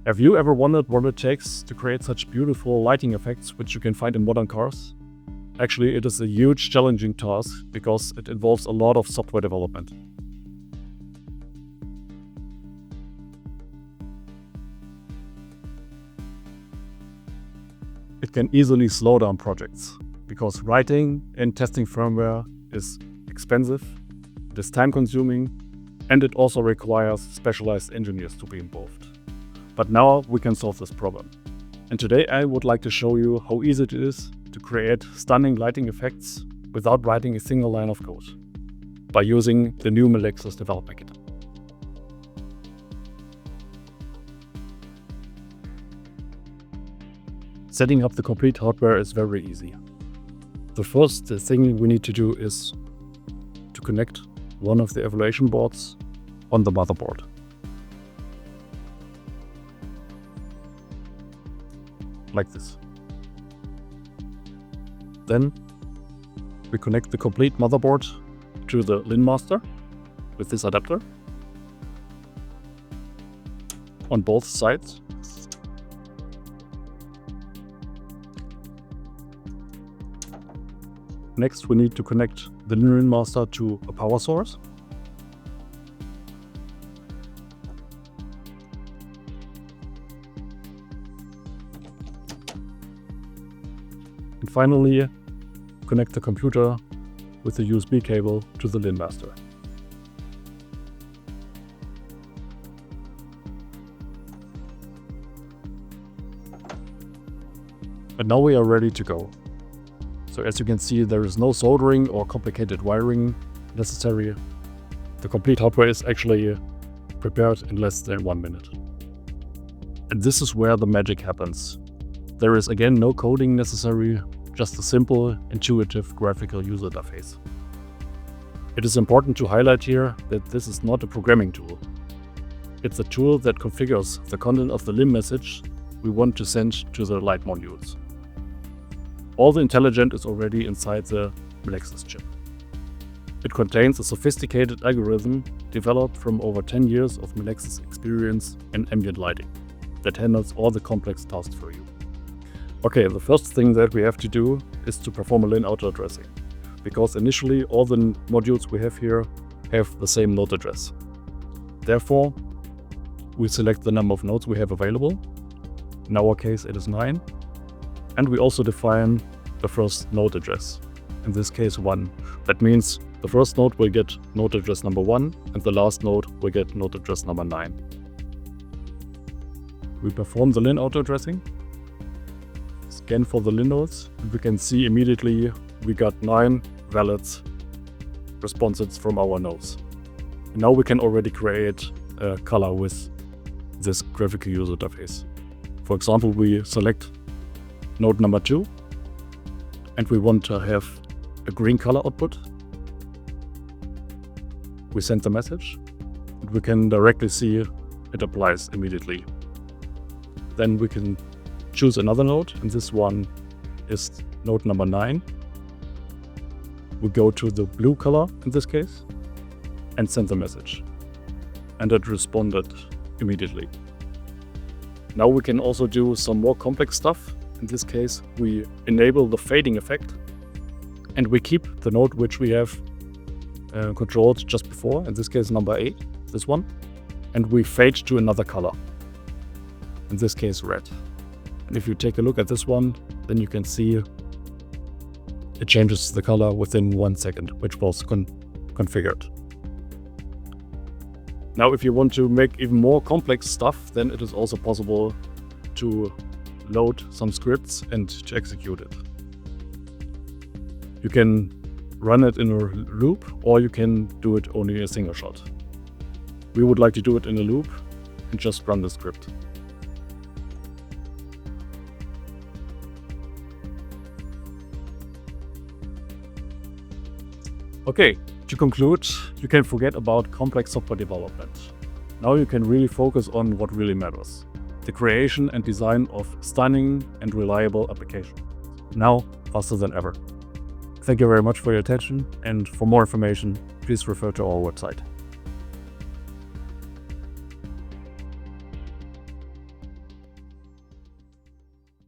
Have you ever wondered what it takes to create such beautiful lighting effects which you can find in modern cars? Actually, it is a huge challenging task because it involves a lot of software development. It can easily slow down projects because writing and testing firmware is expensive, it is time-consuming, and it also requires specialized engineers to be involved. But now we can solve this problem. And today I would like to show you how easy it is to create stunning lighting effects without writing a single line of code by using the new Melexis development kit. Setting up the complete hardware is very easy. The first thing we need to do is to connect one of the evaluation boards on the motherboard. Like this. Then we connect the complete motherboard to the LIN master with this adapter on both sides. Next, we need to connect the LIN master to a power source. And finally, connect the computer with the USB cable to the LIN master. And now we are ready to go. So as you can see, there is no soldering or complicated wiring necessary. The complete hardware is actually prepared in less than 1 minute. And this is where the magic happens. There is again no coding necessary, just a simple, intuitive graphical user interface. It is important to highlight here that this is not a programming tool. It's a tool that configures the content of the LIN message we want to send to the light modules. All the intelligence is already inside the Melexis chip. It contains a sophisticated algorithm developed from over 10 years of Melexis experience in ambient lighting that handles all the complex tasks for you. Okay, the first thing that we have to do is to perform a LIN auto addressing, because initially all the modules we have here have the same node address. Therefore, we select the number of nodes we have available. In our case, it is 9. And we also define the first node address, in this case 1. That means the first node will get node address number 1 and the last node will get node address number 9. We perform the LIN auto addressing, scan for the LIN nodes, and we can see immediately we got 9 valid responses from our nodes. And now we can already create a color with this graphical user interface. For example, we select node number 2 and we want to have a green color output. We send the message and we can directly see it applies immediately. Then we can choose another node, and this one is node number 9. We go to the blue color in this case and send the message, and it responded immediately. Now we can also do some more complex stuff. In this case, we enable the fading effect, and we keep the node which we have controlled just before, in this case number 8, this one, and we fade to another color, in this case red. And if you take a look at this one, then you can see it changes the color within 1 second, which was configured. Now, if you want to make even more complex stuff, then it is also possible to load some scripts and to execute it. You can run it in a loop, or you can do it only a single shot. We would like to do it in a loop and just run the script. Okay, to conclude, you can forget about complex software development. Now you can really focus on what really matters: the creation and design of stunning and reliable applications. Now, faster than ever. Thank you very much for your attention, and for more information, please refer to our website.